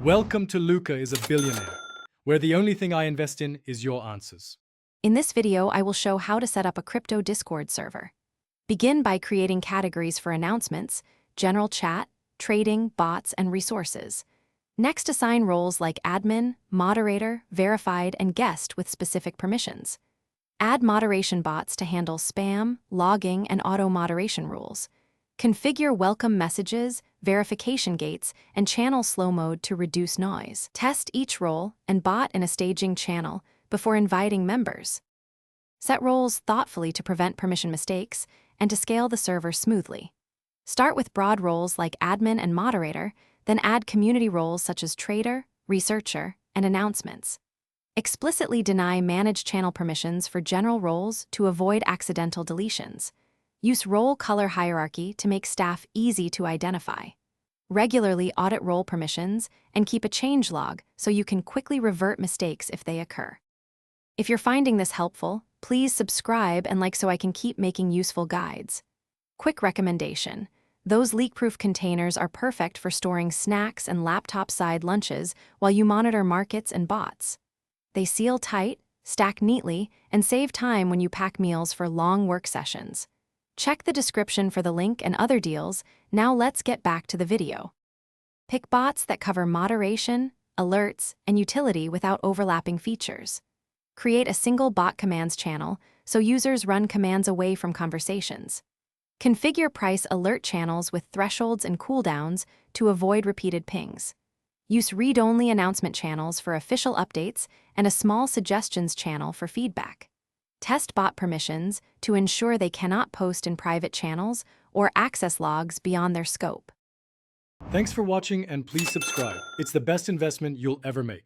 Welcome to Luca is a Billionaire, where the only thing I invest in is your answers. In this video, I will show how to set up a crypto Discord server. Begin by creating categories for announcements, general chat, trading, bots, and resources. Next, assign roles like admin, moderator, verified, and guest with specific permissions. Add moderation bots to handle spam, logging, and auto-moderation rules. Configure welcome messages, verification gates, and channel slow mode to reduce noise. Test each role and bot in a staging channel before inviting members. Set roles thoughtfully to prevent permission mistakes and to scale the server smoothly. Start with broad roles like admin and moderator, then add community roles such as trader, researcher, and announcements. Explicitly deny manage channel permissions for general roles to avoid accidental deletions. Use role color hierarchy to make staff easy to identify. Regularly audit role permissions and keep a change log so you can quickly revert mistakes if they occur. If you're finding this helpful, please subscribe and like so I can keep making useful guides. Quick recommendation: those leak-proof containers are perfect for storing snacks and laptop-side lunches while you monitor markets and bots. They seal tight, stack neatly, and save time when you pack meals for long work sessions. Check the description for the link and other deals. Now let's get back to the video. Pick bots that cover moderation, alerts, and utility without overlapping features. Create a single bot commands channel so users run commands away from conversations. Configure price alert channels with thresholds and cooldowns to avoid repeated pings. Use read-only announcement channels for official updates and a small suggestions channel for feedback. Test bot permissions to ensure they cannot post in private channels or access logs beyond their scope. Thanks for watching and please subscribe. It's the best investment you'll ever make.